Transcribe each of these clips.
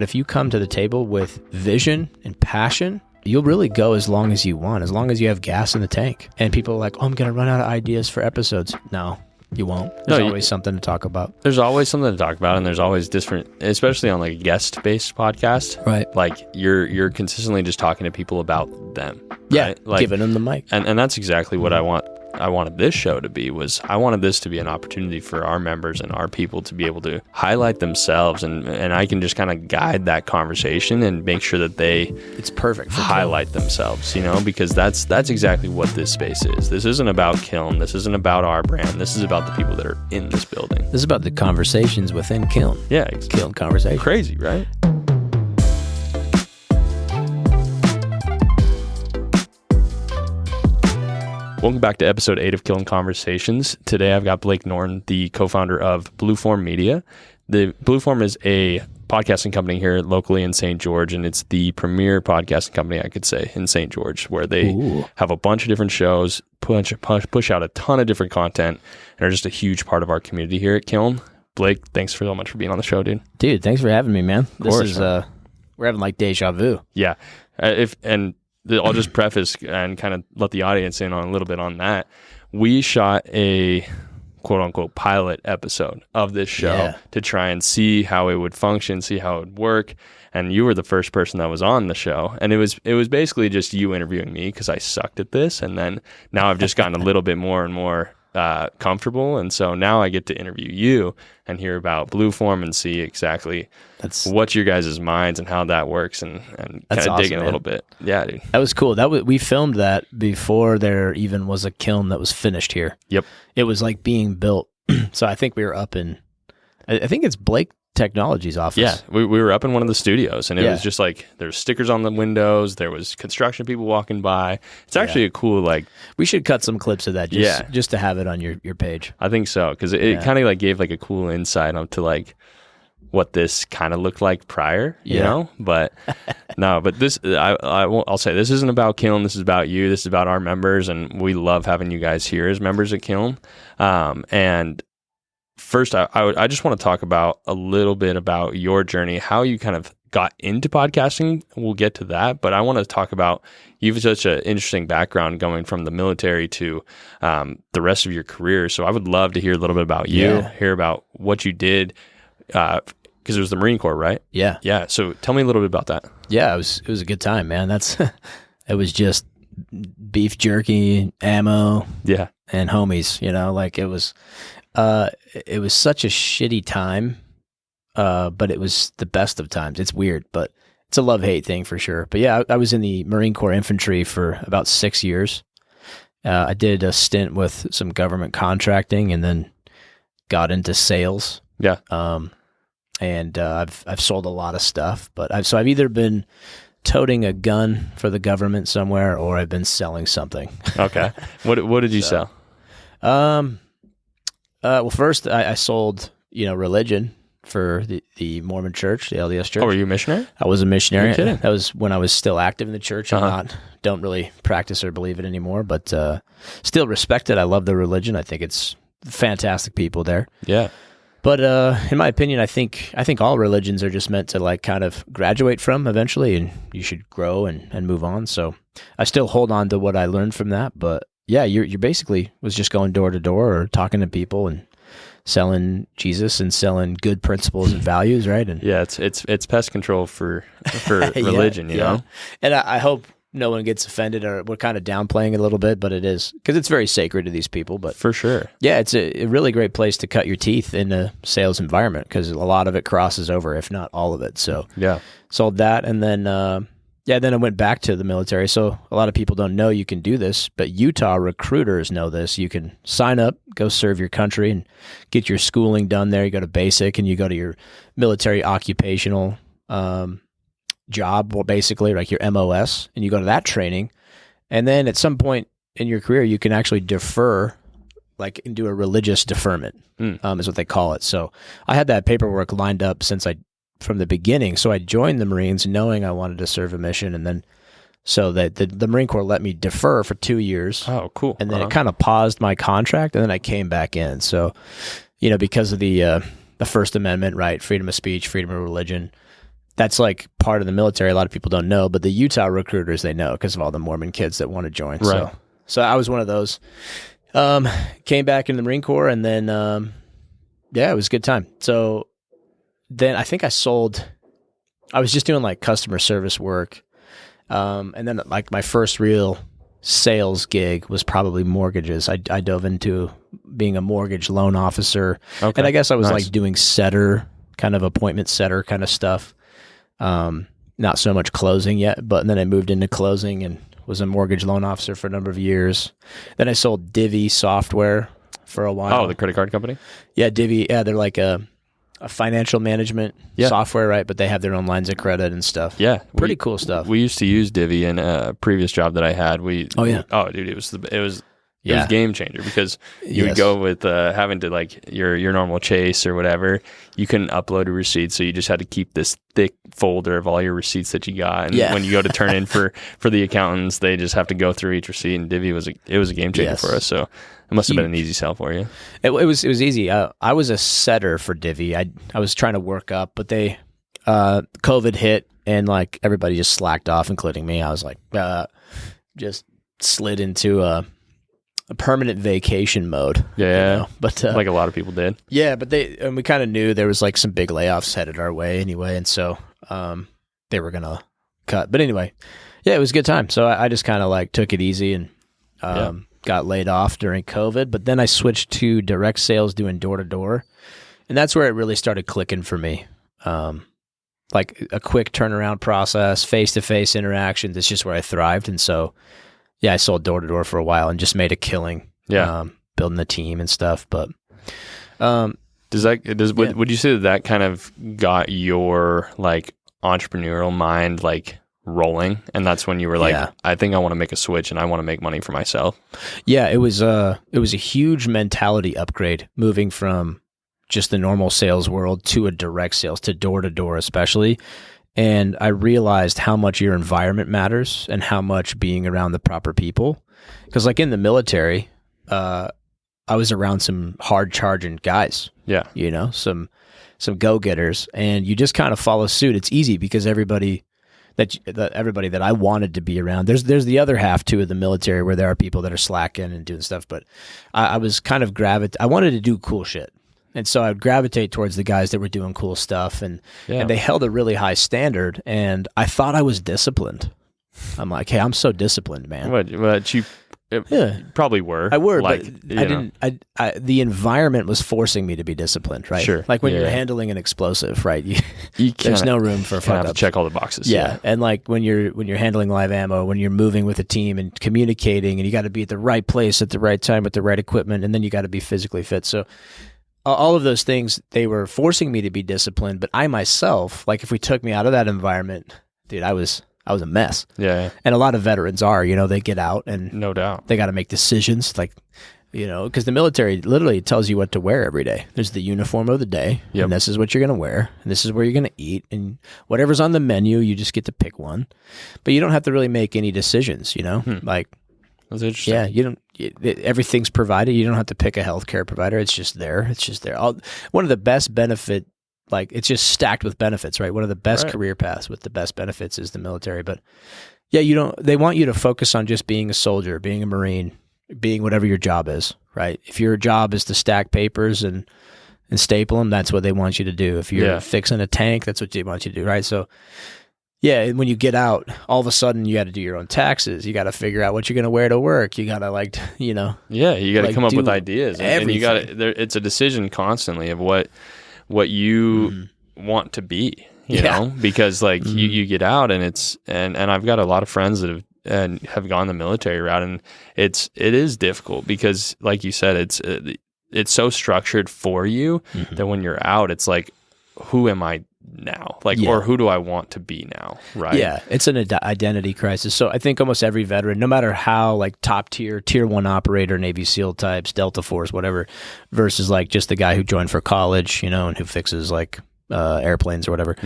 If you come to the table with vision and passion, you'll really go as long as you want, as long as you have gas in the tank. And people are like, oh, I'm going to run out of ideas for episodes. No, you won't. There's always something to talk about. There's always something to talk about, and there's always different, especially on like a guest-based podcast. Right. Like you're consistently just talking to people about them. Yeah, right? Like, giving them the mic. And that's exactly what I wanted this show to be. Was I wanted this to be an opportunity for our members and our people to be able to highlight themselves, and I can just kind of guide that conversation and make sure that it's perfect for highlight themselves, because that's exactly what this space is. This isn't about Kiln. This isn't about our brand. This is about the people that are in this building. This is about the conversations within Kiln. Yeah, Kiln conversation. Crazy, right? Welcome back to episode 8 of Kiln Conversations. Today I've got Blake Norton, the co-founder of Blueform Media. The Blueform is a podcasting company here locally in St. George, and it's the premier podcasting company, I could say, in St. George, where they have a bunch of different shows, push out a ton of different content, and are just a huge part of our community here at Kiln. Blake, thanks so much for being on the show, dude. Dude, thanks for having me, man. We're having like deja vu. Yeah. I'll just preface and kind of let the audience in on a little bit on that. We shot a quote unquote pilot episode of this show to try and see how it would function, see how it would work. And you were the first person that was on the show. And it was basically just you interviewing me because I sucked at this. And then now I've just gotten a little bit more and more comfortable. And so now I get to interview you and hear about Blueform and see exactly what's your guys' minds and how that works and kind of awesome, dig in a little bit. Yeah, dude. That was cool. We filmed that before there even was a kiln that was finished here. Yep. It was like being built. So I think we were up in, I think it's Blake Technology's office. Yeah, we were up in one of the studios, and it was just like there's stickers on the windows. There was construction people walking by. It's actually a cool We should cut some clips of that just to have it on your page. I think so, because it kind of like gave like a cool insight onto like what this kind of looked like prior, you know. But no, but this I'll say this isn't about Kiln. This is about you. This is about our members, and we love having you guys here as members at Kiln. And first, I just want to talk about a little bit about your journey, how you kind of got into podcasting. We'll get to that, but I want to talk about you've such an interesting background going from the military to the rest of your career. So I would love to hear a little bit about you, hear about what you did, because it was the Marine Corps, right? Yeah. Yeah. So tell me a little bit about that. Yeah, it was a good time, man. It was just beef jerky, ammo, and homies. It was such a shitty time, but it was the best of times. It's weird, but it's a love-hate thing for sure. But yeah, I was in the Marine Corps infantry for about 6 years. I did a stint with some government contracting and then got into sales. Yeah. And I've sold a lot of stuff, but I've either been toting a gun for the government somewhere or I've been selling something. Okay. What did you sell? Well, first I sold, religion for the Mormon church, the LDS church. Oh, were you a missionary? I was a missionary. You're kidding. That was when I was still active in the church. Don't really practice or believe it anymore, but still respect it. I love the religion. I think it's fantastic people there. Yeah. But in my opinion, I think all religions are just meant to like kind of graduate from eventually, and you should grow and move on. So I still hold on to what I learned from that. But yeah, you basically was just going door to door or talking to people and selling Jesus and selling good principles and values, right? And yeah, it's pest control for religion, you know. And I hope no one gets offended, or we're kind of downplaying it a little bit, but it is because it's very sacred to these people. But for sure, yeah, it's a really great place to cut your teeth in a sales environment because a lot of it crosses over, if not all of it. So yeah, sold that, and then then I went back to the military. So a lot of people don't know you can do this, but Utah recruiters know this. You can sign up, go serve your country, and get your schooling done there. You go to basic, and you go to your military occupational job, or basically like your MOS, and you go to that training, and then at some point in your career you can actually defer, like do a religious deferment, is what they call it. So I had that paperwork lined up from the beginning. So I joined the Marines knowing I wanted to serve a mission, and then so that the Marine Corps let me defer for 2 years. Oh, cool. And then it kind of paused my contract, and then I came back in. So, because of the First Amendment, right, freedom of speech, freedom of religion, that's like part of the military. A lot of people don't know, but the Utah recruiters, they know because of all the Mormon kids that want to join. Right. So I was one of those. Came back in the Marine Corps, and then it was a good time. So then I think I was just doing like customer service work, and then like my first real sales gig was probably mortgages. I dove into being a mortgage loan officer, and I guess I was like doing setter, kind of appointment setter kind of stuff. Not so much closing yet, but then I moved into closing and was a mortgage loan officer for a number of years. Then I sold Divvy software for a while. Oh, the credit card company? Yeah, Divvy. Yeah, they're like a financial management software, right? But they have their own lines of credit and stuff. Yeah. Pretty cool stuff. We used to use Divvy in a previous job that I had. Oh, dude, it was a game changer because you would go with having to like your normal Chase or whatever. You couldn't upload a receipt, so you just had to keep this thick folder of all your receipts that you got. And when you go to turn in for the accountants, they just have to go through each receipt. And Divvy was a game changer for us. So it must have been an easy sell for you. It was easy. I was a setter for Divvy. I was trying to work up, but they COVID hit and like everybody just slacked off, including me. I was like just slid into a permanent vacation mode. Yeah. You know? But like a lot of people did. Yeah, but we kind of knew there was like some big layoffs headed our way anyway. And so they were going to cut. But anyway, yeah, it was a good time. So I just kind of like took it easy and got laid off during COVID. But then I switched to direct sales doing door to door. And that's where it really started clicking for me. Like a quick turnaround process, face-to-face interactions. It's just where I thrived. And so I sold door to door for a while and just made a killing. Yeah, building the team and stuff. But would you say that kind of got your like entrepreneurial mind like rolling, and that's when you were like, I think I want to make a switch and I want to make money for myself? Yeah, it was a huge mentality upgrade moving from just the normal sales world to a direct sales, to door to door especially. And I realized how much your environment matters and how much being around the proper people. Because like in the military, I was around some hard charging guys. Yeah. You know, some go-getters, and you just kind of follow suit. It's easy because everybody that I wanted to be around. There's the other half too of the military where there are people that are slacking and doing stuff, but I was kind of I wanted to do cool shit. And so I would gravitate towards the guys that were doing cool stuff, and they held a really high standard, and I thought I was disciplined. I'm like, hey, I'm so disciplined, man. But you probably were. I were, like, but I didn't. The environment was forcing me to be disciplined, right? Sure. Like when you're handling an explosive, right? There's no room for fuck up. Check all the boxes. Yeah, and like when you're handling live ammo, when you're moving with a team and communicating, and you got to be at the right place at the right time with the right equipment, and then you got to be physically fit. So all of those things, they were forcing me to be disciplined, but I myself, like if we took me out of that environment, dude, I was a mess. Yeah. And a lot of veterans are, they get out and no doubt they got to make decisions, like, because the military literally tells you what to wear every day. There's the uniform of the day, and this is what you're going to wear, and this is where you're going to eat, and whatever's on the menu, you just get to pick one, but you don't have to really make any decisions, like. That's interesting. Yeah, you don't. Everything's provided. You don't have to pick a healthcare provider. It's just there. One of the best benefit, like it's just stacked with benefits, right? One of the best career paths with the best benefits is the military. But yeah, they want you to focus on just being a soldier, being a Marine, being whatever your job is, right? If your job is to stack papers and staple them, that's what they want you to do. If you're fixing a tank, that's what they want you to do, right? So. Yeah, and when you get out, all of a sudden you got to do your own taxes. You got to figure out what you're going to wear to work. You got to Yeah, you got to come up with ideas, and you got to. It's a decision constantly of what you want to be. You know, because like you get out, and and I've got a lot of friends that have gone the military route, and it is difficult because, like you said, it's so structured for you that when you're out, it's like, who am I now? Or who do I want to be now? Right. Yeah. It's an identity crisis. So I think almost every veteran, no matter how like top tier 1 operator, Navy SEAL types, Delta Force, whatever, versus like just the guy who joined for college, and who fixes like airplanes or whatever.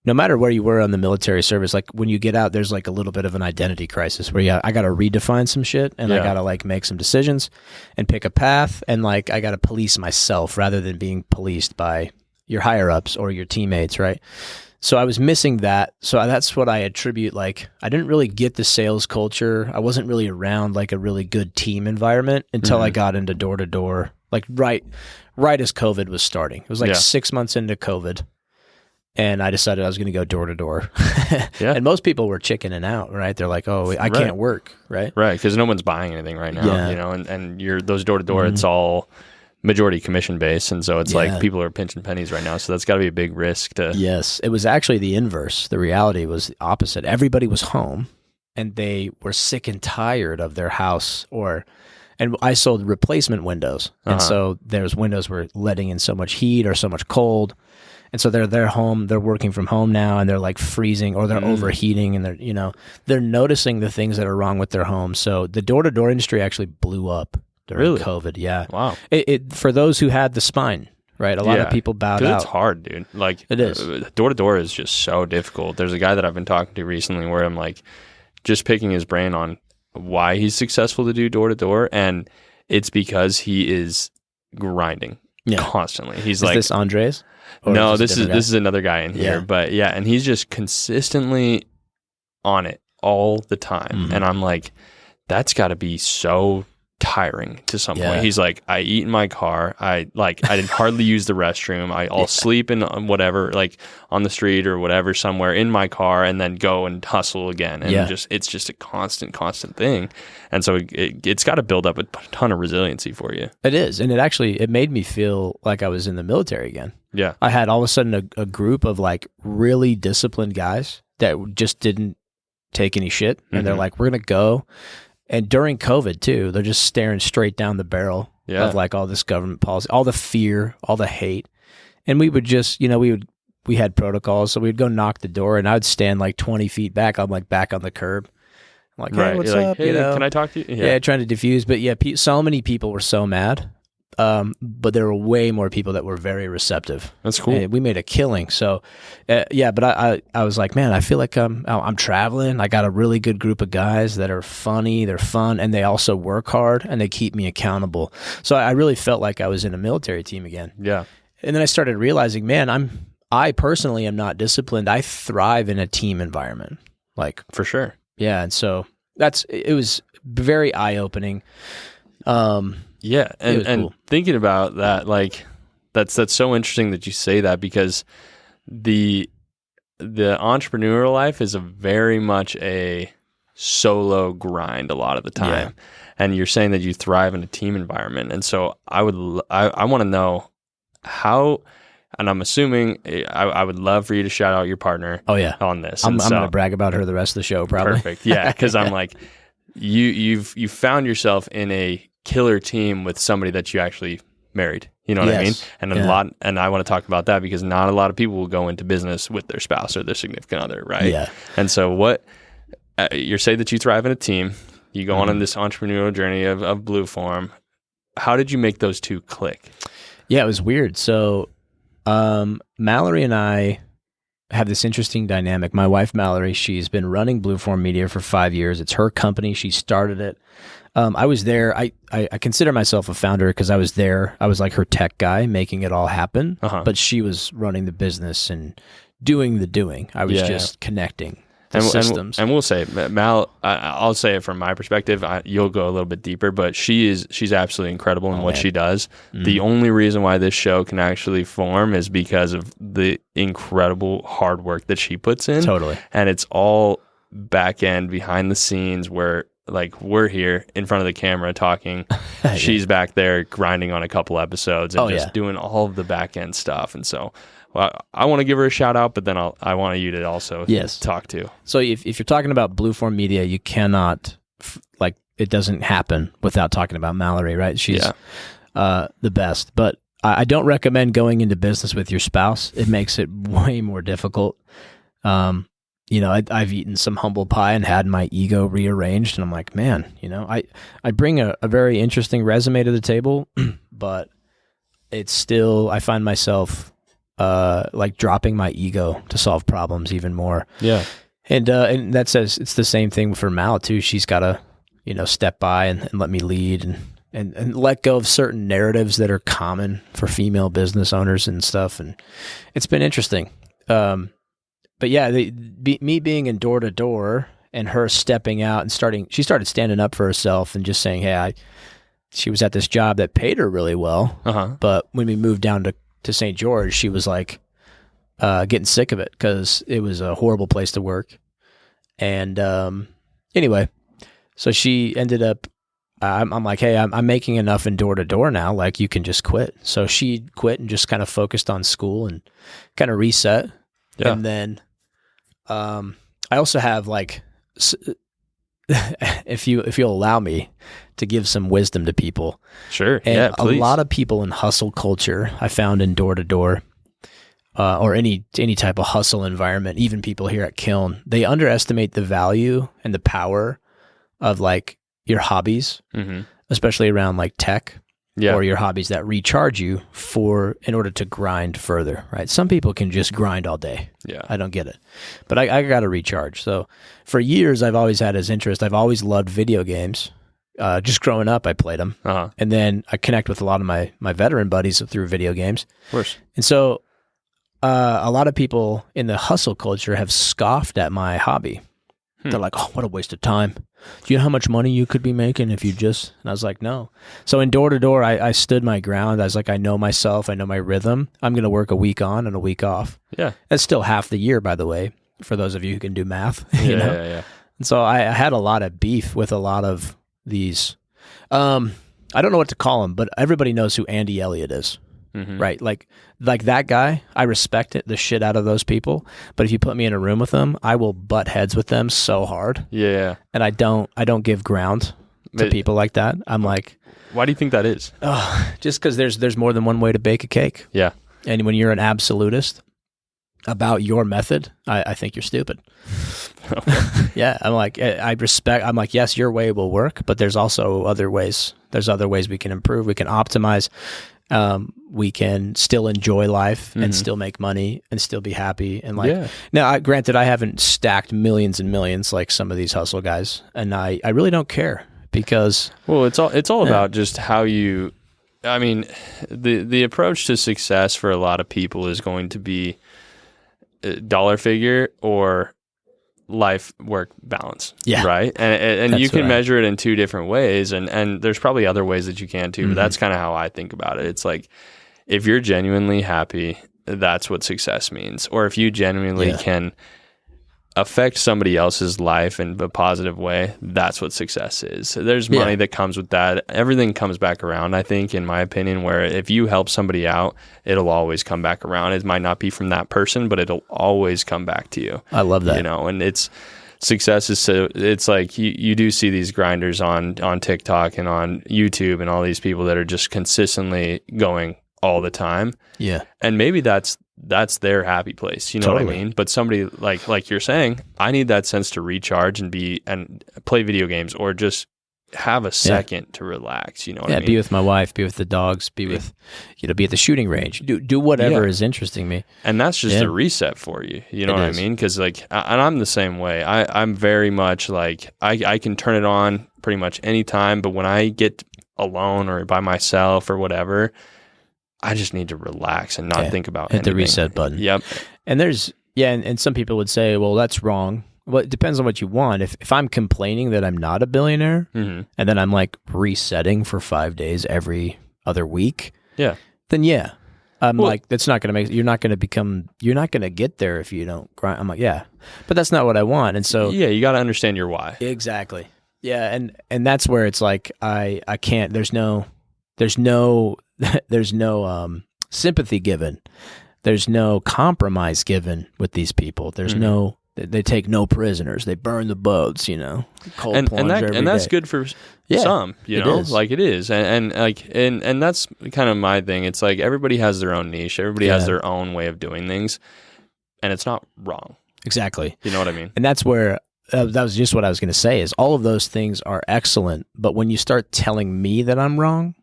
No matter where you were on the military service, like when you get out, there's like a little bit of an identity crisis where I got to redefine some shit, and I got to like make some decisions and pick a path, and like I got to police myself rather than being policed by your higher ups or your teammates, right? So I was missing that. So that's what I attribute. Like, I didn't really get the sales culture. I wasn't really around like a really good team environment until I got into door to door, like right as COVID was starting. It was like 6 months into COVID. And I decided I was going to go door to door. And most people were chickening out, right? They're like, oh, I can't work, right? Right, because no one's buying anything right now, you know, and you're those door to door, it's all majority commission based, and so it's like people are pinching pennies right now, so that's got to be a big risk to. Yes, it was actually the inverse. The reality was the opposite. Everybody was home, and they were sick and tired of their house, and I sold replacement windows, and so there's windows were letting in so much heat or so much cold, and so they're home, they're working from home now, and they're like freezing or they're overheating, and they're noticing the things that are wrong with their home. So the door to door industry actually blew up during COVID. Yeah. Wow. It for those who had the spine, right? A lot of people bowed out. It's hard, dude. Like, it is. Door to door is just so difficult. There's a guy that I've been talking to recently where I'm like just picking his brain on why he's successful to do door to door, and it's because he is grinding constantly. He's is this Andres? No, this is another guy in here, but and he's just consistently on it all the time, and I'm like, that's got to be so tiring to some point. He's like, I eat in my car. I didn't hardly use the restroom. I'll sleep in whatever, like on the street or whatever, somewhere in my car, and then go and hustle again. And it's just a constant thing. And so it's got to build up a ton of resiliency for you. It is. And it made me feel like I was in the military again. Yeah. I had all of a sudden a group of like really disciplined guys that just didn't take any shit. And they're like, we're going to go. And during COVID too, they're just staring straight down the barrel of like all this government policy, all the fear, all the hate. And we would just, we had protocols. So we'd go knock the door and I'd stand like 20 feet back. I'm like back on the curb. I'm like, hey, what's up? Hey, can I talk to you? Yeah, trying to diffuse. But so many people were so mad. But there were way more people that were very receptive. That's cool. And we made a killing. So, but I was like, man, I feel like I'm traveling. I got a really good group of guys that are funny, they're fun, and they also work hard, and they keep me accountable. So I really felt like I was in a military team again. Yeah. And then I started realizing, man, I personally am not disciplined. I thrive in a team environment. Like, for sure. Yeah. And so it was very eye-opening. Yeah, and cool. Thinking about that, like that's so interesting that you say that, because the entrepreneurial life is a very much a solo grind a lot of the time, and you're saying that you thrive in a team environment, and so I want to know how. And I'm assuming I would love for you to shout out your partner. Oh yeah, on this. I'm going to brag about her the rest of the show, probably. Perfect. Yeah, because I'm like, you've found yourself in a killer team with somebody that you actually married. You know what I mean? And and I want to talk about that, because not a lot of people will go into business with their spouse or their significant other, right? Yeah. And so you say that you thrive in a team. You go on this entrepreneurial journey of Blue Form. How did you make those two click? Yeah, it was weird. So Mallory and I have this interesting dynamic. My wife, Mallory, she's been running Blue Form Media for 5 years. It's her company. She started it. I was there. I consider myself a founder because I was there. I was like her tech guy, making it all happen. But she was running the business and doing the doing. I was just connecting the systems. And we'll say, Mal, I'll say it from my perspective. You'll go a little bit deeper, but she's absolutely incredible in what she does. The only reason why this show can actually form is because of the incredible hard work that she puts in. Totally. And it's all back end, behind the scenes, where like we're here in front of the camera talking. She's back there grinding on a couple episodes and doing all of the back end stuff. And so I want to give her a shout out, but then I want you to also talk to. So if you're talking about Blue Form Media, you cannot, it doesn't happen without talking about Mallory, right? She's the best. But I don't recommend going into business with your spouse. It makes it way more difficult. I've eaten some humble pie and had my ego rearranged, and I'm like, man, I bring a very interesting resume to the table, but it's still, I find myself like dropping my ego to solve problems even more. Yeah. And that says it's the same thing for Mal too. She's got to, step by and let me lead and let go of certain narratives that are common for female business owners and stuff. And it's been interesting. but yeah, me being in door to door and her stepping out and she started standing up for herself and just saying, hey, she was at this job that paid her really well. But when we moved down to St. George, she was like getting sick of it because it was a horrible place to work. And anyway, so she ended up, I'm like, hey, I'm making enough in door to door now. Like, you can just quit. So she quit and just kind of focused on school and kind of reset. Yeah. And then I also have like, if you'll allow me to give some wisdom to people. Sure. And yeah, please. A lot of people in hustle culture I found in door to door, or any type of hustle environment, even people here at Kiln, they underestimate the value and the power of like your hobbies, especially around like tech, or your hobbies that recharge you in order to grind further, right? Some people can just grind all day. Yeah. I don't get it. But I got to recharge. So for years, I've always had this interest. I've always loved video games. Just growing up, I played them. And then I connect with a lot of my veteran buddies through video games. Of course. And so a lot of people in the hustle culture have scoffed at my hobby. They're like, oh, what a waste of time. Do you know how much money you could be making if you just... And I was like, no. So in door to door, I stood my ground. I was like, I know myself. I know my rhythm. I'm going to work a week on and a week off. Yeah. That's still half the year, by the way, for those of you who can do math. Yeah. And so I had a lot of beef with a lot of these... I don't know what to call them, but everybody knows who Andy Elliott is. Right? Like that guy, I respect the shit out of those people. But if you put me in a room with them, I will butt heads with them so hard. Yeah. And I don't give ground to people like that. I'm like, why do you think that is? Just because there's more than one way to bake a cake. Yeah. And when you're an absolutist about your method, I think you're stupid. Yeah. I'm like, I'm like, yes, your way will work, but there's also other ways. There's other ways we can improve. We can optimize. We can still enjoy life and still make money and still be happy. And like, now, granted, I haven't stacked millions and millions like some of these hustle guys, and I really don't care because... Well, it's all about just how you... I mean, the approach to success for a lot of people is going to be dollar figure or life work balance. Yeah. Right. And you can measure it in two different ways. And there's probably other ways that you can too, but that's kind of how I think about it. It's like, if you're genuinely happy, that's what success means. Or if you genuinely can affect somebody else's life in a positive way, that's what success is. So there's money that comes with that. Everything comes back around, I think, in my opinion, where if you help somebody out, it'll always come back around. It might not be from that person, but it'll always come back to you. I love that. You know, and success is so, it's like you do see these grinders on TikTok and on YouTube and all these people that are just consistently going all the time. Yeah. And maybe that's their happy place. You know what I mean? But somebody like you're saying, I need that sense to recharge and play video games or just have a second to relax. You know what I mean? Be with my wife, be with the dogs, be with, be at the shooting range, do whatever is interesting me. And that's just a reset for you. You know what I mean? Cause like, and I'm the same way. I'm very much like, I can turn it on pretty much anytime, but when I get alone or by myself or whatever, I just need to relax and not think about hit the reset button. Yep. And there's, and some people would say, well, that's wrong. Well, it depends on what you want. If I'm complaining that I'm not a billionaire and then I'm like resetting for 5 days every other week, then I'm like, that's not going to make, you're not going to get there if you don't grind. I'm like, but that's not what I want. And so, you got to understand your why. Exactly. Yeah. And that's where it's like, I can't, there's no sympathy given. There's no compromise given with these people. There's they take no prisoners. They burn the boats, cold plunge every that's day. good for some, like it is. And that's kind of my thing. It's like everybody has their own niche. Everybody has their own way of doing things, and it's not wrong. Exactly. You know what I mean? And that's where that was just what I was going to say is all of those things are excellent. But when you start telling me that I'm wrong,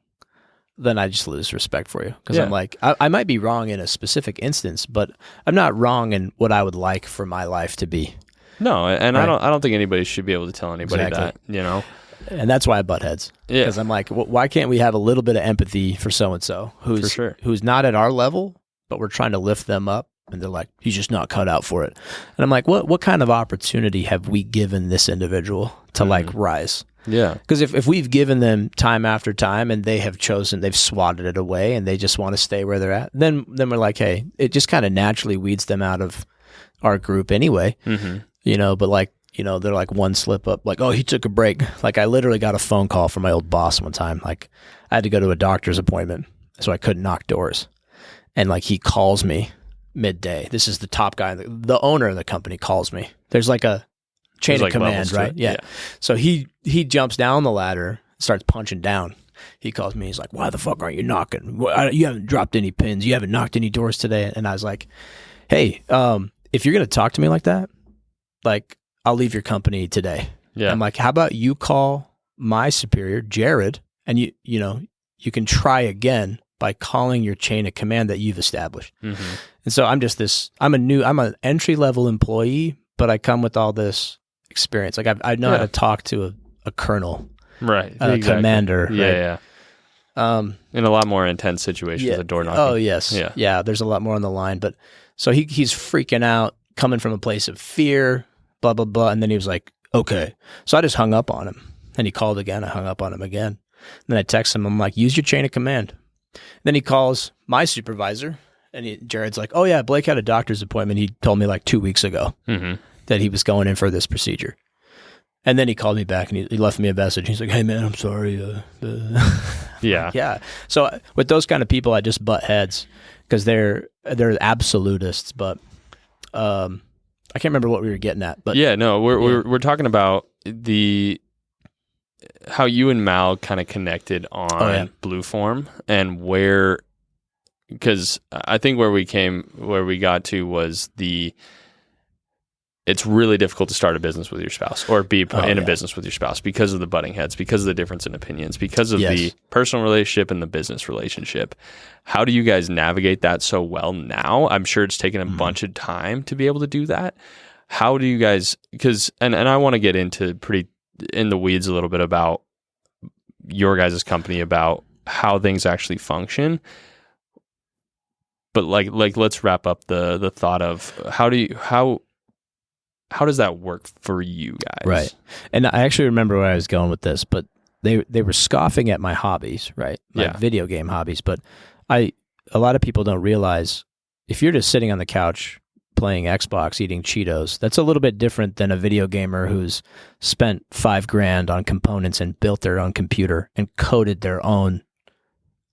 then I just lose respect for you because I'm like, I might be wrong in a specific instance, but I'm not wrong in what I would like for my life to be. No, and right? I don't think anybody should be able to tell anybody that, And that's why I butt heads. Yeah, because I'm like, why can't we have a little bit of empathy for so and so who's not at our level, but we're trying to lift them up And they're like, he's just not cut out for it. And I'm like, what kind of opportunity have we given this individual to like rise? Yeah. Because if we've given them time after time and they have chosen, they've swatted it away and they just want to stay where they're at, then we're like, hey, it just kind of naturally weeds them out of our group anyway, you know, but like, you know, they're like one slip up, like, oh, he took a break. Like I literally got a phone call from my old boss one time. Like I had to go to a doctor's appointment, so I couldn't knock doors. And like he calls me midday. This is the top guy, the owner of the company calls me. There's like a chain of command, right? Yeah. So he jumps down the ladder, starts punching down. He calls me. He's like, why the fuck aren't you knocking? You haven't dropped any pins. You haven't knocked any doors today. And I was like, hey, if you're going to talk to me like that, like I'll leave your company today. Yeah. I'm like, how about you call my superior, Jared, and you know, you can try again by calling your chain of command that you've established. And so I'm an entry-level employee, but I come with all this experience. Like I know how to talk to a colonel, right? A commander, yeah. In a lot more intense situations, a door knocking. Oh yes, yeah. There's a lot more on the line, but so he's freaking out, coming from a place of fear, blah blah blah, and then he was like, okay. So I just hung up on him, and he called again. I hung up on him again. And then I text him. I'm like, use your chain of command. Then he calls my supervisor, and Jared's like, oh yeah, Blake had a doctor's appointment. He told me like 2 weeks ago that he was going in for this procedure. And then he called me back and he left me a message. He's like, hey man, I'm sorry. Yeah. So with those kind of people, I just butt heads because they're absolutists. But I can't remember what we were getting at. But yeah, no, we're talking about how you and Mal kind of connected on Blue Form and where, because I think where we got to was it's really difficult to start a business with your spouse or be in a business with your spouse because of the butting heads, because of the difference in opinions, because of the personal relationship and the business relationship. How do you guys navigate that so well now? I'm sure it's taken a bunch of time to be able to do that. How do you guys, and I want to get into pretty in the weeds a little bit about your guys' company, about how things actually function. But like let's wrap up the thought of how does that work for you guys? Right. And I actually remember where I was going with this, but they were scoffing at my hobbies, right? My video game hobbies. But a lot of people don't realize if you're just sitting on the couch playing Xbox, eating Cheetos, that's a little bit different than a video gamer who's spent $5,000 on components and built their own computer and coded their own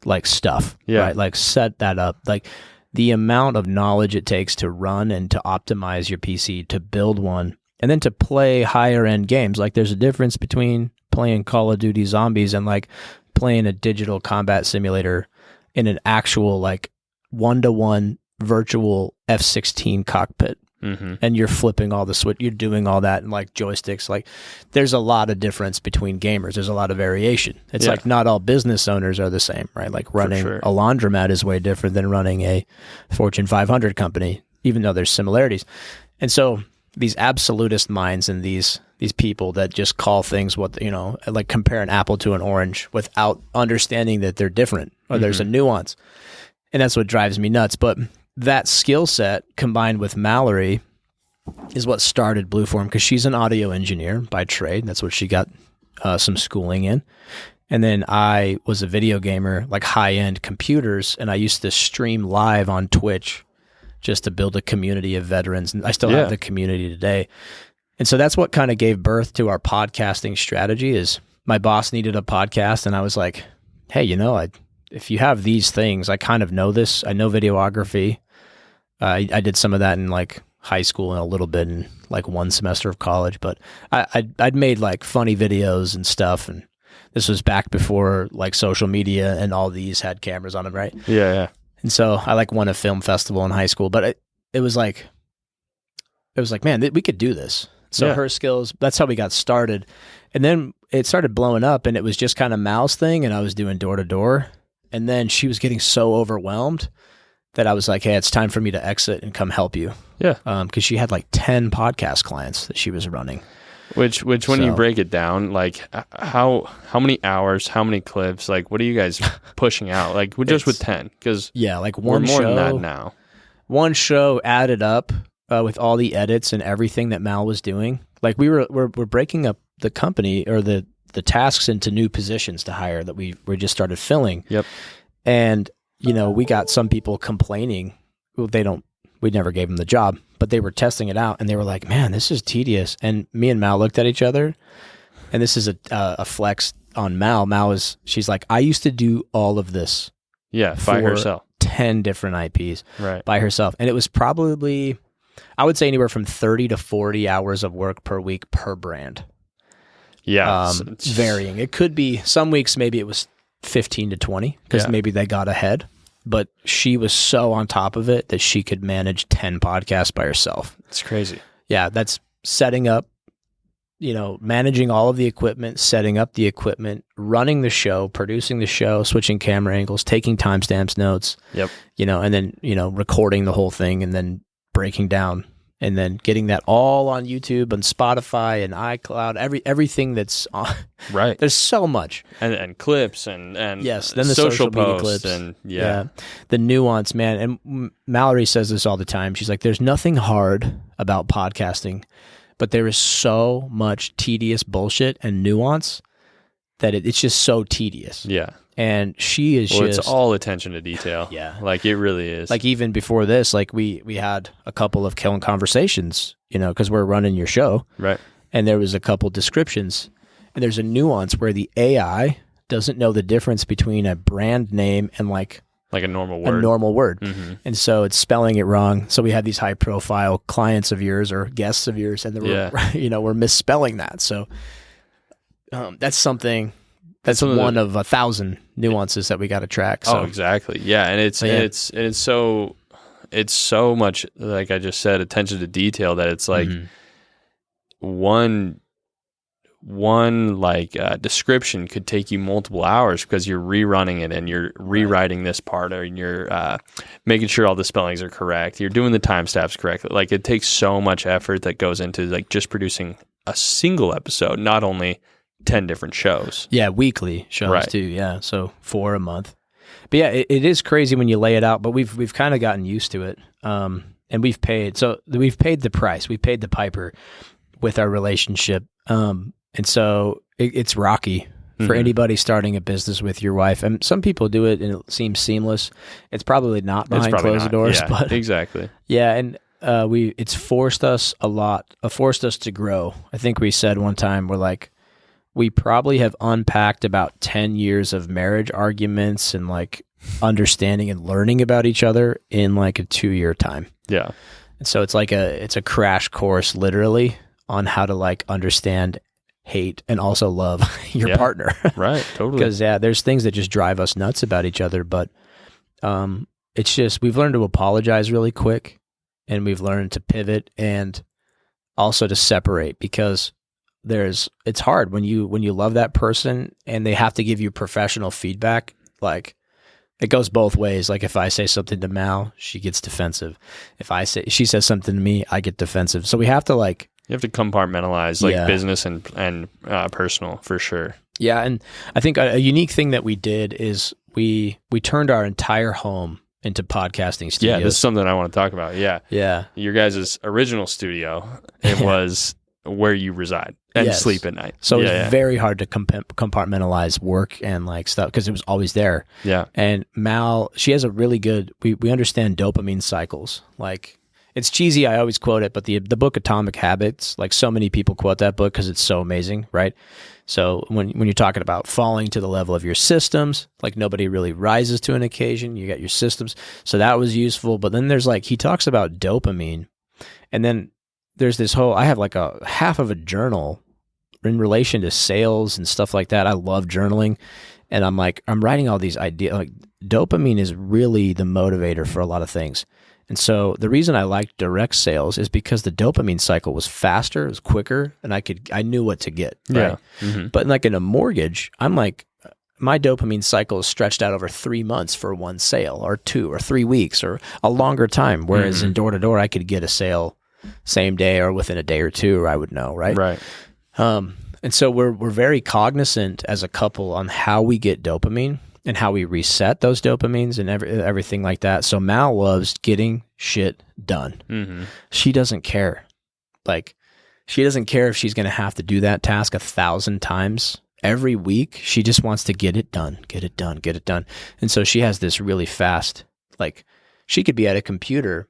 like stuff, right? Like set that up. Like the amount of knowledge it takes to run and to optimize your PC, to build one, and then to play higher end games. Like there's a difference between playing Call of Duty Zombies and like playing a digital combat simulator in an actual like 1-to-1 virtual F-16 cockpit. And you're flipping all the switch, you're doing all that and like joysticks. Like there's a lot of difference between gamers. There's a lot of variation. It's like not all business owners are the same, right? Like running a laundromat is way different than running a Fortune 500 company, even though there's similarities. And so these absolutist minds and these people that just call things what, you know, like compare an apple to an orange without understanding that they're different or there's a nuance. And that's what drives me nuts. But that skill set combined with Mallory is what started Blue Form, because she's an audio engineer by trade. That's what she got some schooling in. And then I was a video gamer, like high-end computers, and I used to stream live on Twitch just to build a community of veterans. And I still have the community today. And so that's what kind of gave birth to our podcasting strategy. Is my boss needed a podcast, and I was like, hey, you know, if you have these things, I kind of know this. I know videography. I did some of that in like high school and a little bit in like one semester of college, but I'd made like funny videos and stuff. And this was back before like social media and all these had cameras on them, right? Yeah. And so I like won a film festival in high school, but it was like, man, we could do this. So her skills, that's how we got started. And then it started blowing up, and it was just kind of Mal's thing, and I was doing door to door. And then she was getting so overwhelmed that I was like, hey, it's time for me to exit and come help you. Yeah. Because she had like 10 podcast clients that she was running. Which when you break it down, like how many hours, how many clips, like what are you guys pushing out? Like just with 10? Because like one more show, than that now. one show added up with all the edits and everything that Mal was doing. Like we're breaking up the company or the tasks into new positions to hire that we just started filling. Yep. And, we got some people complaining. Well, we never gave them the job, but they were testing it out and they were like, man, this is tedious. And me and Mal looked at each other, and this is a flex on Mal. She's like, I used to do all of this. Yeah. By herself. 10 different IPs right. by herself. And it was probably, I would say, anywhere from 30 to 40 hours of work per week per brand. Yeah. Varying. It could be some weeks, maybe it was 15 to 20 because maybe they got ahead. But she was so on top of it that she could manage 10 podcasts by herself. It's crazy. Yeah, that's setting up, managing all of the equipment, setting up the equipment, running the show, producing the show, switching camera angles, taking timestamps, notes. Yep. And then, recording the whole thing and then breaking down and then getting that all on YouTube and Spotify and iCloud, everything that's on. Right. There's so much. And clips and yes, then the social media clips. And the nuance, man. And Mallory says this all the time. She's like, there's nothing hard about podcasting, but there is so much tedious bullshit and nuance that it's just so tedious. Yeah. And she is it's all attention to detail. Yeah. Like it really is. Like even before this, like we had a couple of killing conversations, because we're running your show. Right. And there was a couple descriptions. And there's a nuance where the AI doesn't know the difference between a brand name and like a normal word. Mm-hmm. And so it's spelling it wrong. So we had these high profile clients of yours or guests of yours, and we're misspelling that. So that's something. That's one of 1,000 nuances that we got to track. So. Oh, exactly. Yeah, and it's so much, like I just said, attention to detail that it's like one description could take you multiple hours because you're rerunning it and you're rewriting this part, or you're making sure all the spellings are correct. You're doing the timestamps correctly. Like it takes so much effort that goes into like just producing a single episode, not only 10 different shows. Yeah, weekly shows too. Yeah, so 4 a month. But yeah, it is crazy when you lay it out. But we've kind of gotten used to it, and we've paid the price. We paid the piper with our relationship, and so it's rocky for anybody starting a business with your wife. And some people do it, and it seems seamless. It's probably not behind closed doors, but exactly. Yeah, and it's forced us a lot. Forced us to grow. I think we said one time we probably have unpacked about 10 years of marriage arguments and like understanding and learning about each other in like a 2-year time. Yeah. And so it's a crash course literally on how to like understand, hate, and also love your partner. Right. Totally. Because there's things that just drive us nuts about each other. But it's just, we've learned to apologize really quick, and we've learned to pivot and also to separate, because it's hard when you love that person and they have to give you professional feedback. Like it goes both ways. Like if I say something to Mal, she gets defensive. If she says something to me, I get defensive. So we have to you have to compartmentalize business and personal for sure. Yeah. And I think a unique thing that we did is we turned our entire home into podcasting studios. Yeah. This is something I want to talk about. Yeah. Yeah. Your guys' original studio, it was where you reside and sleep at night. So it's very hard to compartmentalize work and like stuff because it was always there. Yeah. And Mal, she has a really good, we understand dopamine cycles. Like it's cheesy, I always quote it, but the book Atomic Habits, like so many people quote that book because it's so amazing, right? So when you're talking about falling to the level of your systems, like nobody really rises to an occasion, you got your systems. So that was useful. But then there's he talks about dopamine, and then there's this whole, I have like a half of a journal in relation to sales and stuff like that. I love journaling, and I'm writing all these ideas. Like dopamine is really the motivator for a lot of things. And so the reason I liked direct sales is because the dopamine cycle was faster, it was quicker, and I knew what to get. Right? Yeah. Mm-hmm. But like in a mortgage, I'm like, my dopamine cycle is stretched out over 3 months for one sale, or 2 or 3 weeks, or a longer time. Whereas in door to door, I could get a sale same day or within a day or two, or I would know, right? Right. And so we're very cognizant as a couple on how we get dopamine and how we reset those dopamines and everything like that. So Mal loves shit done. Mm-hmm. She doesn't care. Like, she doesn't care if she's going to have to do that task 1,000 times every week. She just wants to get it done, get it done, get it done. And so she has this really fast, like, she could be at a computer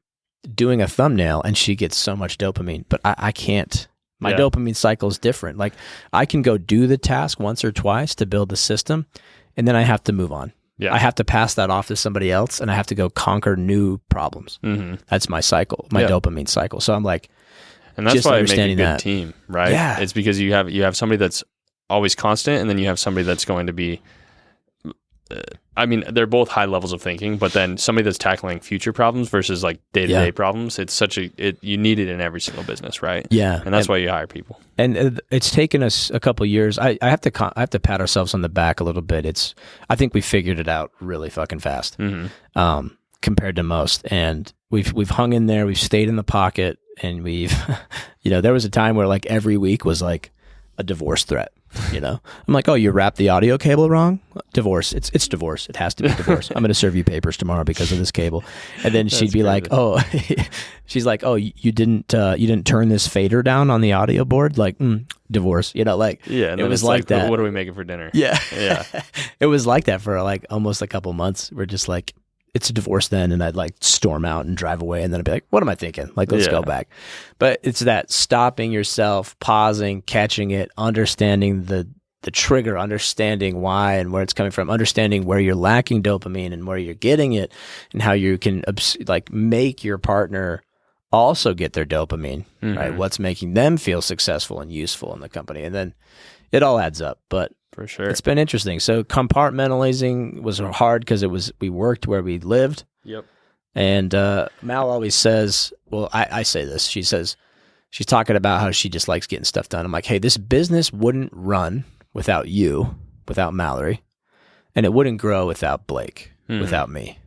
doing a thumbnail and she gets so much dopamine, but I can't. My dopamine cycle is different. Like, I can go do the task once or twice to build the system, and then I have to move on. Yeah. I have to pass that off to somebody else, and I have to go conquer new problems. Mm-hmm. That's my cycle, my dopamine cycle. So I'm like, and that's just why I make a understanding good that. team, right? Yeah. It's because you have somebody that's always constant, and then you have somebody that's going to be, I mean, they're both high levels of thinking, but then somebody that's tackling future problems versus like day-to-day problems. It's you need it in every single business, right? Yeah. And that's why you hire people. And it's taken us a couple of years. I have to pat ourselves on the back a little bit. I think we figured it out really fucking fast, compared to most. And we've hung in there. We've stayed in the pocket, and we've, there was a time where like every week was like a divorce threat. I'm like, oh, you wrapped the audio cable wrong? Divorce. It's divorce. It has to be divorce. I'm going to serve you papers tomorrow because of this cable. And then she'd be crazy. Like, oh, she's like, oh, you didn't turn this fader down on the audio board? Like, divorce. And it was like that. What are we making for dinner? Yeah. Yeah. It was like that for like almost a couple months. We're just like, it's a divorce then, and I'd like storm out and drive away, and then I'd be like, what am I thinking? Like, let's go back. But it's that stopping yourself, pausing, catching it, understanding the trigger, understanding why and where it's coming from, understanding where you're lacking dopamine and where you're getting it, and how you can like make your partner also get their dopamine, right? What's making them feel successful and useful in the company. And then it all adds up. But for sure, it's been interesting. So compartmentalizing was hard because we worked where we lived. Yep. And Mal always says, well, I say this. She says, she's talking about how she just likes getting stuff done. I'm like, hey, this business wouldn't run without you, without Mallory, and it wouldn't grow without Blake, without me.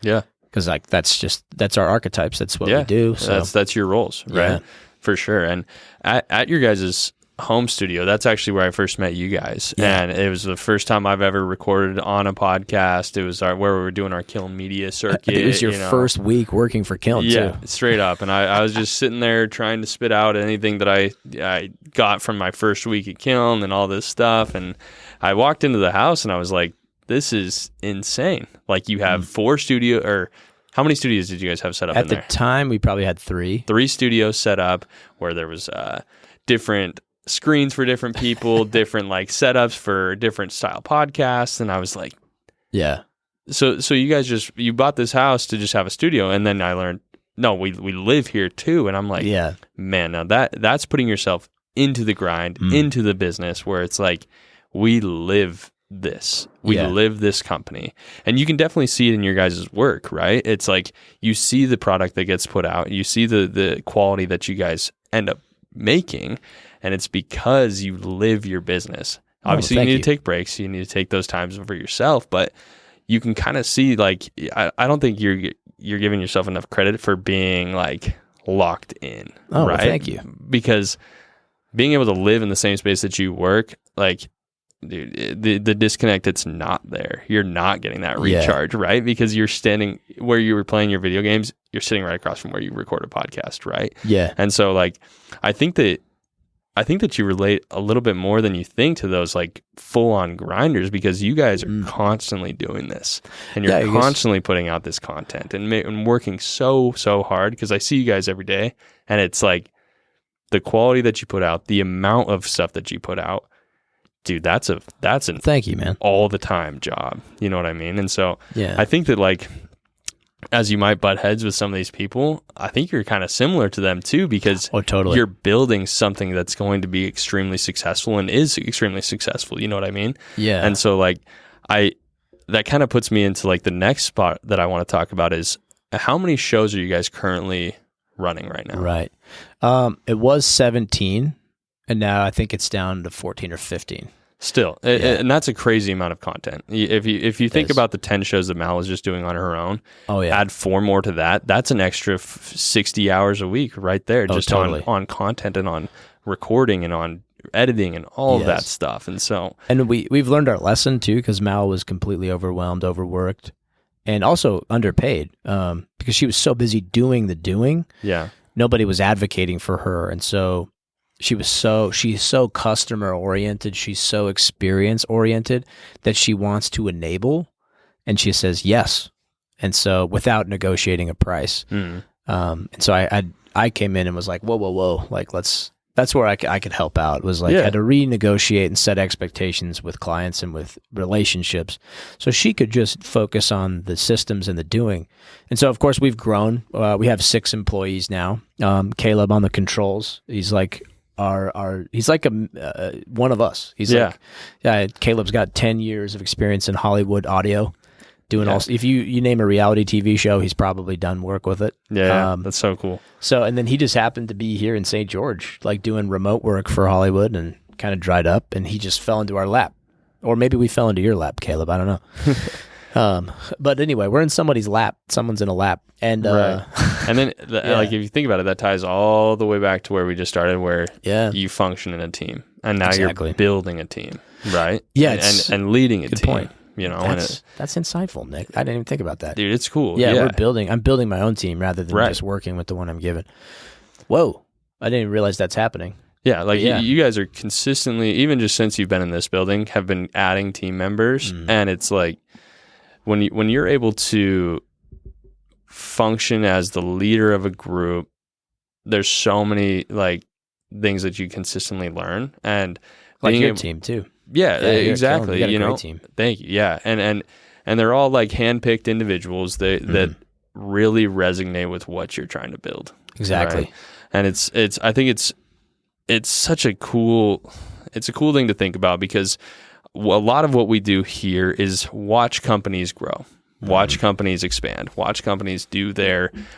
Yeah. Because like that's our archetypes. That's what we do. So that's your roles, right? For sure. And at your guys' home studio, that's actually where I first met you guys, and it was the first time I've ever recorded on a podcast. It was where we were doing our Kiln Media circuit. It was your first week working for Kiln, too. Straight up. And I was just sitting there trying to spit out anything that I got from my first week at Kiln and all this stuff. And I walked into the house and I was like, this is insane. Like, you have 4 or how many studios did you guys have set up in there? At the time, we probably had 3. 3 studios set up where there was different screens for different people, different like setups for different style podcasts. And I was like, yeah. So you guys you bought this house to just have a studio. And then I learned, no, we live here too. And I'm like, man, now that's putting yourself into the grind, into the business where it's like, we live this. We live this company. And you can definitely see it in your guys' work, right? It's like, you see the product that gets put out, you see the quality that you guys end up making, and it's because you live your business. Obviously, you need to take breaks. You need to take those times for yourself, but you can kind of see, like, I don't think you're giving yourself enough credit for being like locked in. Oh, right? Well, thank you. Because being able to live in the same space that you work, like, dude, the disconnect, it's not there. You're not getting that recharge, right? Because you're standing where you were playing your video games, you're sitting right across from where you record a podcast, right? Yeah. And so, like, I think that you relate a little bit more than you think to those like full-on grinders, because you guys are constantly doing this, and you're constantly putting out this content and working so hard. Because I see you guys every day, and it's like the quality that you put out, the amount of stuff that you put out, dude, that's an thank you, man, all the time job. You know what I mean? And so I think that, like, as you might butt heads with some of these people, I think you're kind of similar to them too, because totally. You're building something that's going to be extremely successful and is extremely successful. You know what I mean? Yeah. And so, like, that kind of puts me into like the next spot that I want to talk about is, how many shows are you guys currently running right now? Right. It was 17, and now I think it's down to 14 or 15. Still, and that's a crazy amount of content. If you think about the 10 shows that Mal is just doing on her own, add 4 more to that, that's an extra 60 hours a week right there, just on content and on recording and on editing and all of that stuff. And so, and we've learned our lesson too, because Mal was completely overwhelmed, overworked, and also underpaid because she was so busy doing the doing. Yeah. Nobody was advocating for her. And so she's so customer oriented. She's so experience oriented that she wants to enable, and she says yes. And so without negotiating a price. And so I came in and was like, whoa. Like, that's where I could help out, was like, I had to renegotiate and set expectations with clients and with relationships. So she could just focus on the systems and the doing. And so, of course, we've grown. We have 6 employees now. Caleb on the controls. He's like he's like one of us. He's Caleb's got 10 years of experience in Hollywood audio. Doing all, if you name a reality TV show, he's probably done work with it. Yeah, that's so cool. So, and then he just happened to be here in St. George, like doing remote work for Hollywood, and kind of dried up, and he just fell into our lap. Or maybe we fell into your lap, Caleb. I don't know. But anyway, we're in somebody's lap. Someone's in a lap. And right. And then, like, if you think about it, that ties all the way back to where we just started, where you function in a team. And now you're building a team, right? Yeah. And leading a good team. Point. You know, that's insightful, Nick. I didn't even think about that. Dude, it's cool. Yeah, I'm building my own team rather than just working with the one I'm given. Whoa. I didn't even realize that's happening. Yeah, like you guys are consistently, even just since you've been in this building, have been adding team members. And it's like, when you're able to function as the leader of a group, there's so many like things that you consistently learn. And like your team too. Yeah, exactly. You got a great team. Thank you. Yeah, and they're all like handpicked individuals that really resonate with what you're trying to build. Exactly. Right? And I think it's such a cool thing to think about, because a lot of what we do here is watch companies grow. Watch companies expand, watch companies do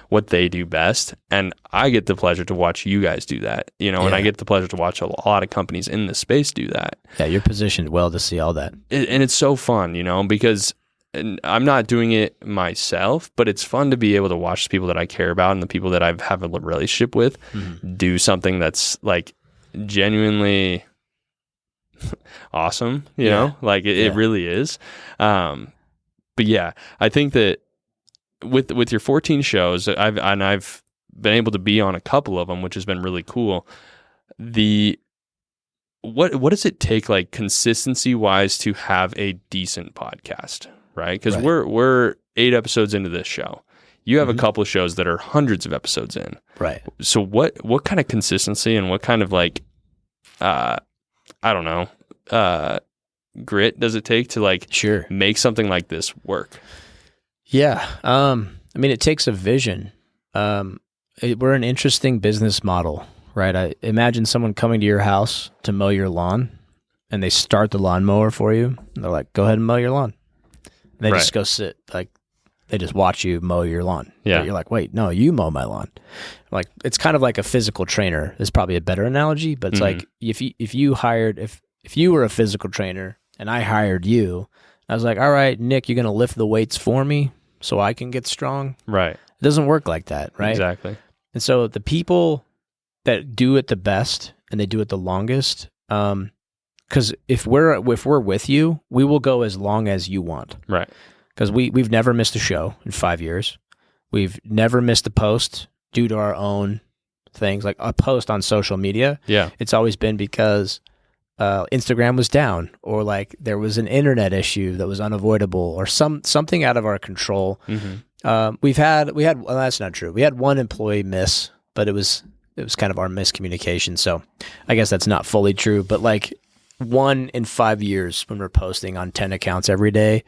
what they do best. And I get the pleasure to watch you guys do that, and I get the pleasure to watch a lot of companies in the space do that. Yeah, you're positioned well to see all that. And it's so fun, because I'm not doing it myself, but it's fun to be able to watch the people that I care about and the people that I have a relationship with do something that's like genuinely awesome, you know, like it really is. But yeah, I think that with your 14 shows, I've been able to be on a couple of them, which has been really cool. What does it take, like, consistency wise, to have a decent podcast, right? Because we're 8 episodes into this show. You have a couple of shows that are hundreds of episodes in, right? So what kind of consistency and what kind of like I don't know grit does it take to like make something like this work? Yeah. I mean, it takes a vision. We're an interesting business model, right? I imagine someone coming to your house to mow your lawn, and they start the lawnmower for you. And they're like, go ahead and mow your lawn. And they just go sit, like, they just watch you mow your lawn. Yeah. But you're like, wait, no, you mow my lawn. Like, it's kind of like a physical trainer is probably a better analogy, but it's like if you were a physical trainer and I hired you, I was like, all right, Nick, you're going to lift the weights for me so I can get strong. Right. It doesn't work like that, right? Exactly. And so the people that do it the best and they do it the longest, because if we're with you, we will go as long as you want. Right. Because we've never missed a show in 5 years. We've never missed a post due to our own things, like a post on social media. Yeah. It's always been because Instagram was down, or like there was an internet issue that was unavoidable, or something out of our control. We had well, that's not true. We had one employee miss, but it was kind of our miscommunication. So I guess that's not fully true, but like 1 in 5 years when we're posting on 10 accounts every day,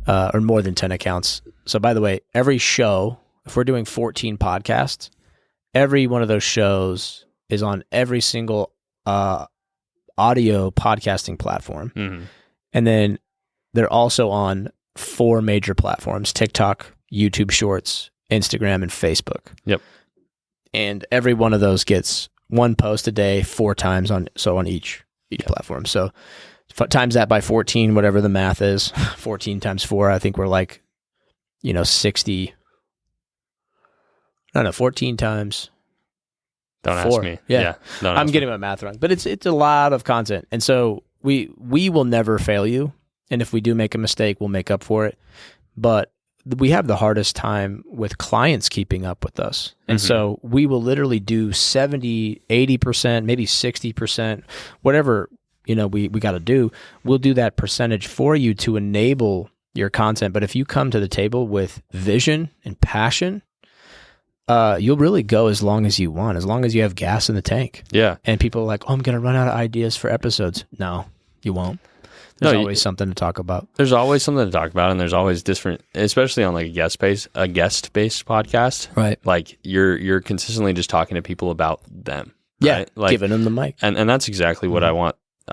or more than 10 accounts. So by the way, every show, if we're doing 14 podcasts, every one of those shows is on every single audio podcasting platform. And then they're also on 4 major platforms: TikTok, YouTube Shorts, Instagram, and Facebook. Yep. And every one of those gets 1 post a day, 4 times on each platform. So times that by 14, whatever the math is, 14 times 4, I think we're like, 60. No, 14 times. Don't 4. ask me. Yeah. I'm getting my math wrong, but it's a lot of content. And so we will never fail you. And if we do make a mistake, we'll make up for it. But we have the hardest time with clients keeping up with us. And so we will literally do 70, 80%, maybe 60%, whatever, we got to do. We'll do that percentage for you to enable your content. But if you come to the table with vision and passion, you'll really go as long as you want, as long as you have gas in the tank. Yeah. And people are like, oh, I'm going to run out of ideas for episodes. No, you won't. There's always something to talk about. There's always something to talk about, and there's always different, especially on like a guest-based podcast. Right. Like you're consistently just talking to people about them. Yeah, right? Like, giving them the mic. And that's exactly what I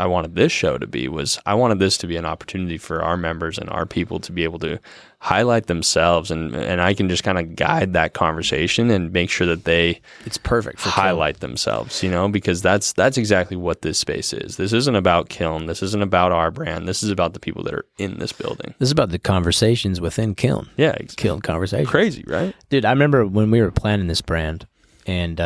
wanted this show to be. I wanted this to be an opportunity for our members and our people to be able to highlight themselves, and I can just kind of guide that conversation and make sure that it's perfect for highlight themselves, because that's exactly what this space is. This isn't about Kiln. This isn't about our brand. This is about the people that are in this building. This is about the conversations within Kiln. Yeah, exactly. Kiln conversations. Crazy, right? Dude, I remember when we were planning this brand, and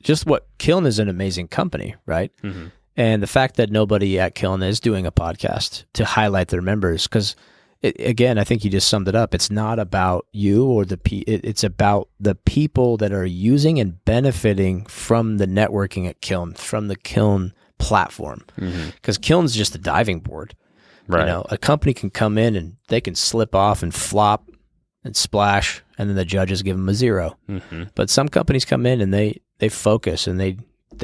just what Kiln is an amazing company, right? Mm-hmm. And the fact that nobody at Kiln is doing a podcast to highlight their members, because again, I think you just summed it up. It's not about you or it's about the people that are using and benefiting from the networking at Kiln, from the Kiln platform. Because Kiln's just a diving board. Right. A company can come in and they can slip off and flop and splash, and then the judges give them a 0. But some companies come in and they focus and they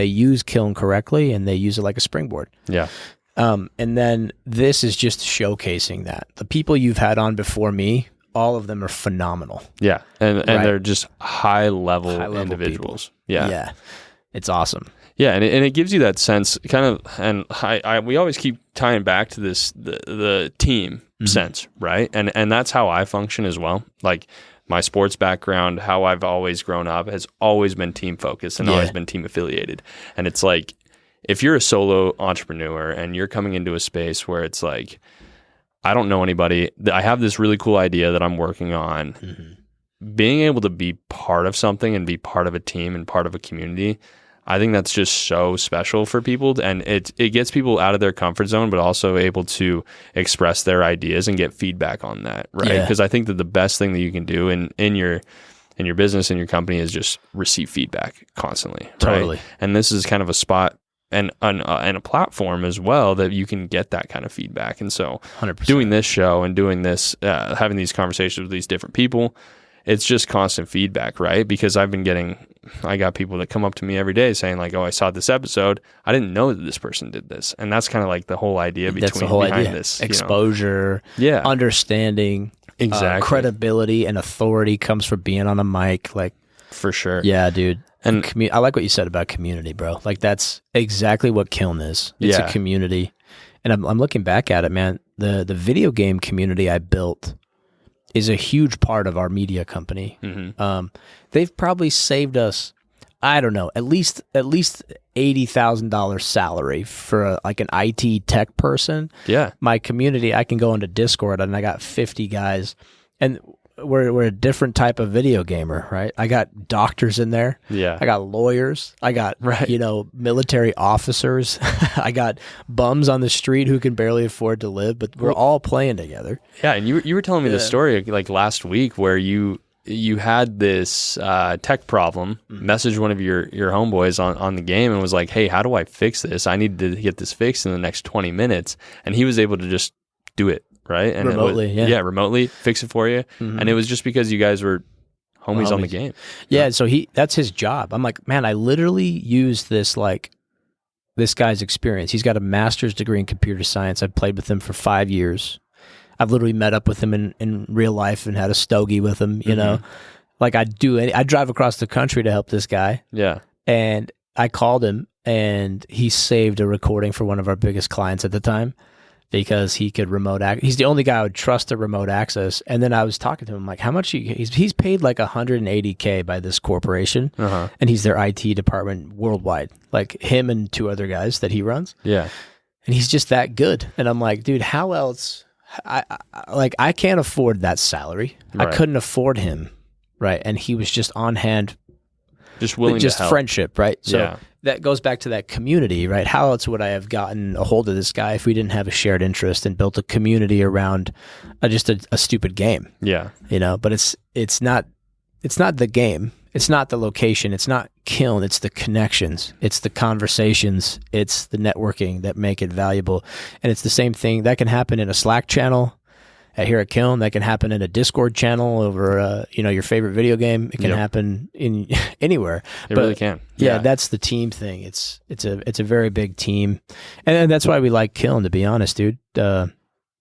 use Kiln correctly, and they use it like a springboard. Yeah. And then this is just showcasing that. The people you've had on before me, all of them are phenomenal. Yeah. And they're just high level individuals. People. Yeah. It's awesome. Yeah. And it gives you that sense kind of, and we always keep tying back to this, the team sense, right? And that's how I function as well. Like, my sports background, how I've always grown up, has always been team focused and always been team affiliated. And it's like, if you're a solo entrepreneur and you're coming into a space where it's like, I don't know anybody, I have this really cool idea that I'm working on, being able to be part of something and be part of a team and part of a community, I think that's just so special for people, and it gets people out of their comfort zone, but also able to express their ideas and get feedback on that, right? Because I think that the best thing that you can do in your business, in your company, is just receive feedback constantly, Totally. Right? And this is kind of a spot and a platform as well that you can get that kind of feedback. And so 100%. Doing this show and doing this, having these conversations with these different people, it's just constant feedback, right? Because I got people that come up to me every day saying like, oh, I saw this episode. I didn't know that this person did this. And that's kind of like the whole idea behind this. Exposure, understanding, exactly. Credibility and authority comes from being on a mic. Like, for sure. Yeah, dude. And I like what you said about community, bro. Like, that's exactly what Kiln is. It's a community. And I'm looking back at it, man. The video game community I built is a huge part of our media company. They've probably saved us, I don't know, at least $80,000 salary for like an IT tech person. Yeah. My community, I can go into Discord and I got 50 guys, and we're a different type of video gamer, right? I got doctors in there. Yeah. I got lawyers. I got, military officers. I got bums on the street who can barely afford to live, but we're all playing together. Yeah. And you were telling me the story like last week where you had this tech problem, messaged one of your homeboys on the game and was like, hey, how do I fix this? I need to get this fixed in the next 20 minutes. And he was able to just do it. Right? And remotely, remotely fix it for you. And it was just because you guys were homies on the game. Yeah, so that's his job. I'm like, man, I literally use this guy's experience. He's got a master's degree in computer science. I've played with him for 5 years. I've literally met up with him in real life and had a stogie with him, you know. Like I drive across the country to help this guy. Yeah. And I called him and he saved a recording for one of our biggest clients at the time, because he could he's the only guy I would trust to remote access. And then I was talking to him like, how much he's paid like $180K by this corporation, and he's their IT department worldwide, like him and 2 other guys that he runs. Yeah. And he's just that good. And I'm like, dude, how else? I can't afford that salary. Right. I couldn't afford him. Right. And he was just on hand just willing just to help. friendship, right? So that goes back to that community, right? How else would I have gotten a hold of this guy if we didn't have a shared interest and built a community around just a stupid game? Yeah. But it's not the game. It's not the location. It's not Kiln. It's the connections. It's the conversations. It's the networking that make it valuable. And it's the same thing that can happen in a Slack channel here at Kiln. That can happen in a Discord channel over, your favorite video game. It can happen in anywhere. It really can. Yeah, that's the team thing. It's a very big team, and that's why we like Kiln. To be honest, dude,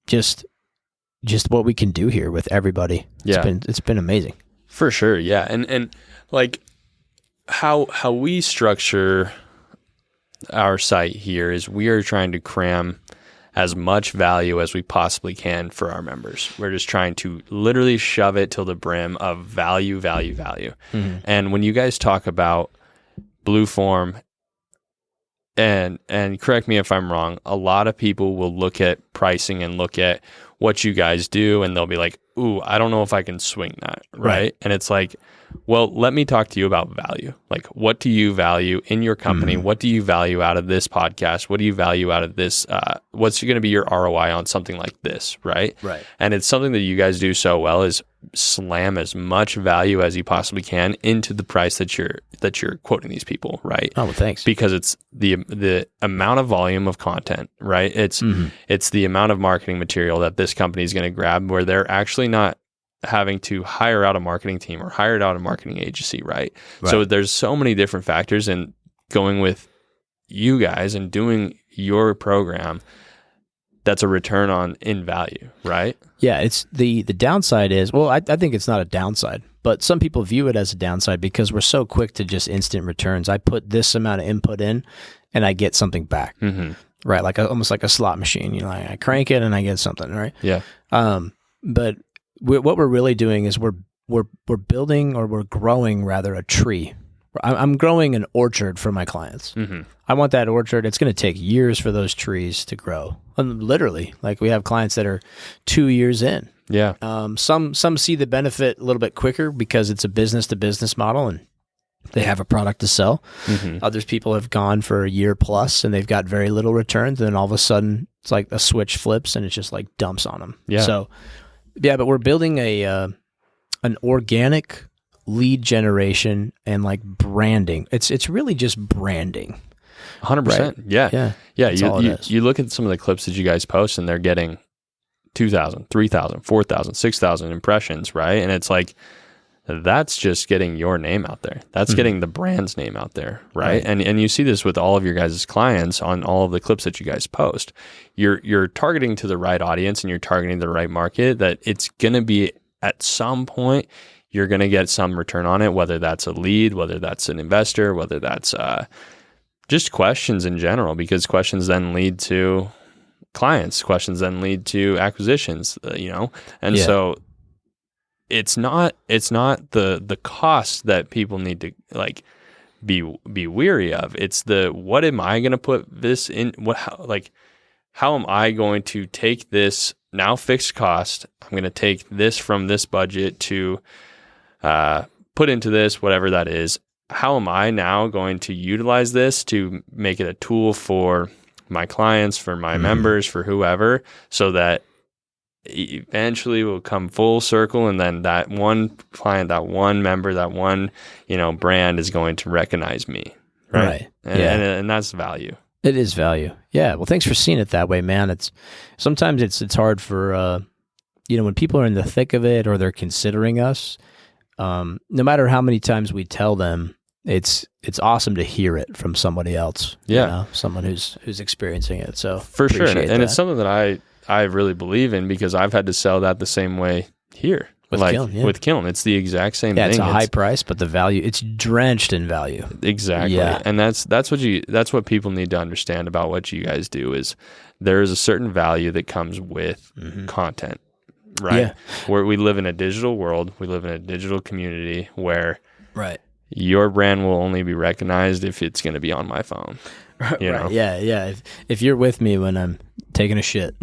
just what we can do here with everybody. It's been amazing. For sure, yeah, and like how we structure our site here is we are trying to cram as much value as we possibly can for our members. We're just trying to literally shove it till the brim of value. Mm-hmm. And when you guys talk about Blue Form, and correct me if I'm wrong, a lot of people will look at pricing and look at what you guys do, and they'll be like, ooh, I don't know if I can swing that, right? And it's like, well, let me talk to you about value. Like, what do you value in your company? Mm-hmm. What do you value out of this podcast? What do you value out of this? What's going to be your ROI on something like this, right? Right. And it's something that you guys do so well is slam as much value as you possibly can into the price that you're quoting these people, right? Oh, well, thanks. Because it's the amount of volume of content, right? It's the amount of marketing material that this company is going to grab where they're actually not having to hire out a marketing team or hire out a marketing agency, right? So there's so many different factors, and going with you guys and doing your program, that's a return on in value, right? Yeah, it's the downside is, well, I think it's not a downside, but some people view it as a downside because we're so quick to just instant returns. I put this amount of input in and I get something back, right? Like almost like a slot machine. I crank it and I get something, right? Yeah. But what we're really doing is we're building, or we're growing rather, a tree. I'm growing an orchard for my clients. Mm-hmm. I want that orchard. It's going to take years for those trees to grow. Literally, like we have clients that are 2 years in. Yeah. Some see the benefit a little bit quicker because it's a business to business model and they have a product to sell. Mm-hmm. Others people have gone for a year plus and they've got very little returns. And then all of a sudden it's like a switch flips and it's just like dumps on them. Yeah. So yeah, but we're building an organic lead generation and like branding. It's really just branding. 100%. Right? Yeah. You look at some of the clips that you guys post and they're getting 2,000, 3,000, 4,000, 6,000 impressions, right? And it's like, that's just getting your name out there. That's getting the brand's name out there, right? And you see this with all of your guys' clients on all of the clips that you guys post. You're targeting to the right audience and you're targeting the right market, that it's going to be at some point you're going to get some return on it, whether that's a lead, whether that's an investor, whether that's just questions in general, because questions then lead to clients, questions then lead to acquisitions, and so it's not the cost that people need to like be weary of. It's what am I going to put this in? How am I going to take this now fixed cost? I'm going to take this from this budget to put into this, whatever that is. How am I now going to utilize this to make it a tool for my clients, for my members, for whoever, so that eventually will come full circle, and then that one client, that one member, that one brand is going to recognize me, right? And that's value. It is value. Yeah. Well, thanks for seeing it that way, man. Sometimes it's hard for when people are in the thick of it or they're considering us. No matter how many times we tell them, it's awesome to hear it from somebody else. Yeah, someone who's experiencing it. So for sure, and it's something that I really believe in, because I've had to sell that the same way here with Kiln. With Kiln, it's the exact same thing. It's a high price, but the value, it's drenched in value. Exactly. Yeah. And that's what people need to understand about what you guys do, is there is a certain value that comes with content, right? Yeah. Where we live in a digital world, we live in a digital community where your brand will only be recognized if it's going to be on my phone. You know? Right. Yeah. If you're with me when I'm taking a shit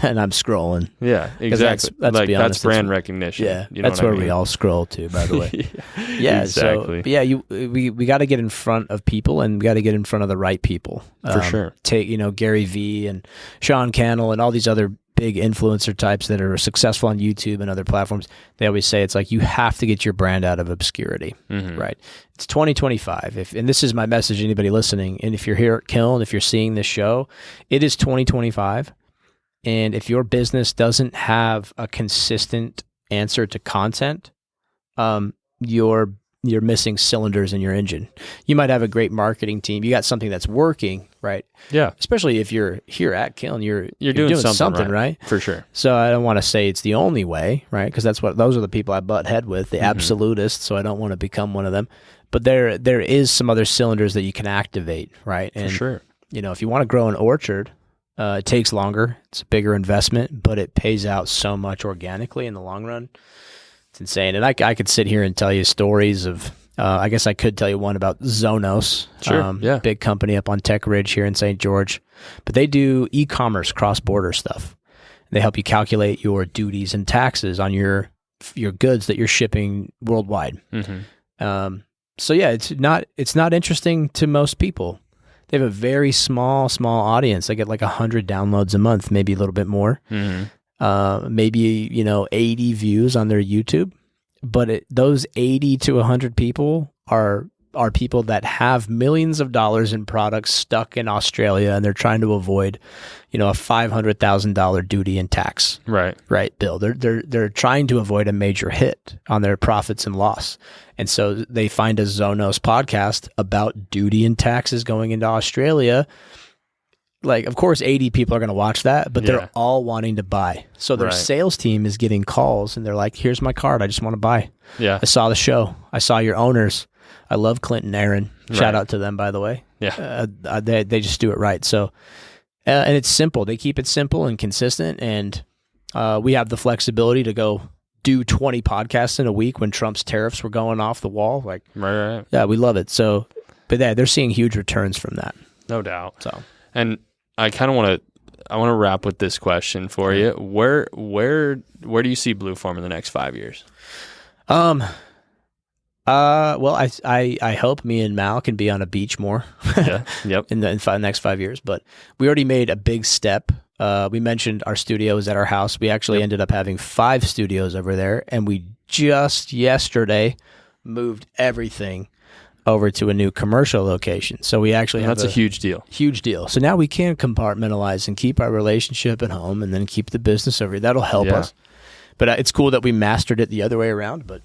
and I'm scrolling. Yeah, exactly. That's brand recognition. Yeah. You know that's where we all scroll to, by the way. Yeah. Exactly. So, we got to get in front of people, and we got to get in front of the right people. For sure. Take, Gary Vee and Sean Cannell and all these other big influencer types that are successful on YouTube and other platforms. They always say it's like you have to get your brand out of obscurity, right? It's 2025. And this is my message to anybody listening. And if you're here at Kiln, if you're seeing this show, it is 2025. And if your business doesn't have a consistent answer to content, you're missing cylinders in your engine. You might have a great marketing team. You got something that's working, right? Yeah. Especially if you're here at Kiln, you're doing something right? For sure. So I don't want to say it's the only way, right? Because those are the people I butt head with, the absolutists. So I don't want to become one of them. But there is some other cylinders that you can activate, right? And, for sure. If you want to grow an orchard, it takes longer. It's a bigger investment, but it pays out so much organically in the long run. It's insane. And I could sit here and tell you stories of, I guess I could tell you one about Zonos, Sure, big company up on Tech Ridge here in St. George. But they do e-commerce, cross-border stuff. They help you calculate your duties and taxes on your goods that you're shipping worldwide. So yeah, it's not interesting to most people. They have a very small audience. They get like 100 downloads a month, maybe a little bit more. Maybe 80 views on their YouTube, but those 80 to 100 people are people that have millions of dollars in products stuck in Australia, and they're trying to avoid a $500,000 duty and tax right bill. They're trying to avoid a major hit on their profits and loss, and so they find a Zonos podcast about duty and taxes going into Australia. Like, of course, 80 people are going to watch that, but they're all wanting to buy. So their sales team is getting calls, and they're like, here's my card. I just want to buy. Yeah. I saw the show. I saw your owners. I love Clint and Aaron. Shout out to them, by the way. Yeah. They just do it right. So, and it's simple. They keep it simple and consistent, and we have the flexibility to go do 20 podcasts in a week when Trump's tariffs were going off the wall. Like, right. Yeah, we love it. So, but they're seeing huge returns from that. No doubt. So, and I kind of want to wrap with this question for you. Where do you see Blue Form in the next 5 years? Well, I hope me and Mal can be on a beach more. Yep. in the next 5 years. But we already made a big step. We mentioned our studio is at our house. We actually ended up having 5 studios over there, and we just yesterday moved everything over to a new commercial location. So we actually that's a huge deal. Huge deal. So now we can compartmentalize and keep our relationship at home, and then keep the business over here. That'll help us. But it's cool that we mastered it the other way around. But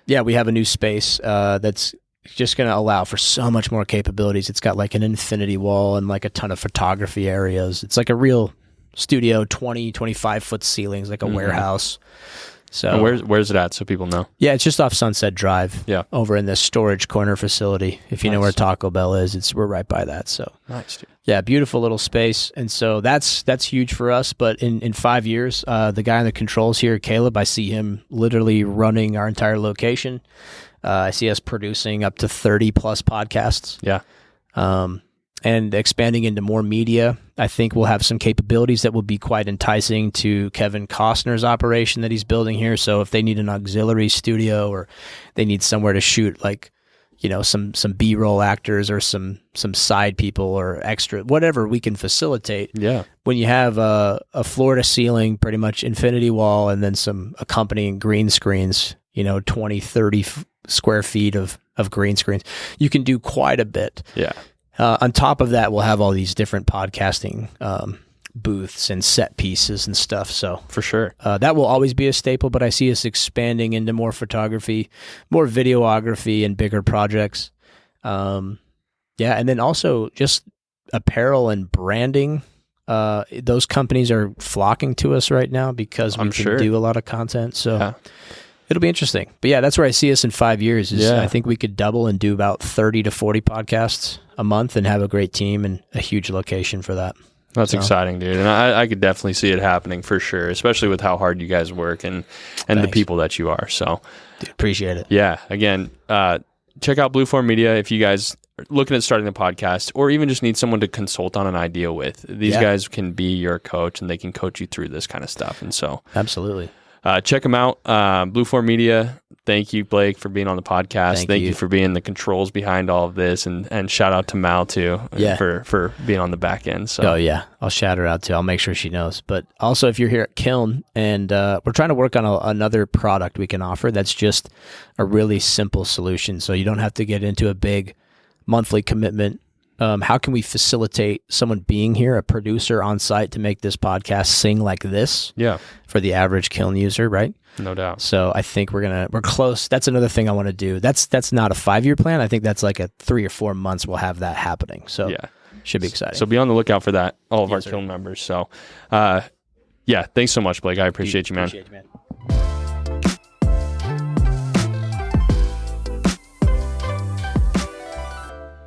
we have a new space that's just going to allow for so much more capabilities. It's got like an infinity wall and like a ton of photography areas. It's like a real studio, 20, 25 foot ceilings, like a warehouse. So and where's it at, so people know? Yeah, it's just off Sunset Drive. Yeah, over in this storage corner facility. If you know where Taco Bell is, we're right by that. So nice, dude. Yeah, beautiful little space, and so that's huge for us. But in 5 years, the guy on the controls here, Caleb, I see him literally running our entire location. I see us producing up to 30 plus podcasts. Yeah. And expanding into more media. I think we'll have some capabilities that will be quite enticing to Kevin Costner's operation that he's building here. So if they need an auxiliary studio, or they need somewhere to shoot, like, some B-roll actors or some side people or extra, whatever we can facilitate. Yeah. When you have a floor to ceiling, pretty much infinity wall, and then some accompanying green screens, 20, 30 square feet of green screens, you can do quite a bit. Yeah. On top of that, we'll have all these different podcasting booths and set pieces and stuff. So for sure, that will always be a staple. But I see us expanding into more photography, more videography, and bigger projects. And then also just apparel and branding. Those companies are flocking to us right now because we can do a lot of content. So it'll be interesting. But yeah, that's where I see us in 5 years. I think we could double and do about 30 to 40 podcasts a month and have a great team and a huge location for that. That's exciting, dude. And I could definitely see it happening for sure, especially with how hard you guys work and the people that you are. So, dude, appreciate it. Yeah. Again, check out Blueform Media if you guys are looking at starting the podcast or even just need someone to consult on an idea with. These guys can be your coach and they can coach you through this kind of stuff. And so, absolutely. Check them out. Blueform Media. Thank you, Blake, for being on the podcast. Thank you for being the controls behind all of this, and shout out to Mal too for being on the back end. So, I'll shout her out too. I'll make sure she knows. But also, if you're here at Kiln and we're trying to work on another product we can offer that's just a really simple solution, so you don't have to get into a big monthly commitment. How can we facilitate someone being here, a producer on site, to make this podcast sing like this? Yeah, for the average Kiln user, right? No doubt. So I think we're close. That's another thing I want to do. That's not a 5-year plan. I think that's like a 3 or 4 months we'll have that happening. So should be exciting. So be on the lookout for that, all of our Kiln members. So thanks so much, Blake. I appreciate you, man. Appreciate you, man.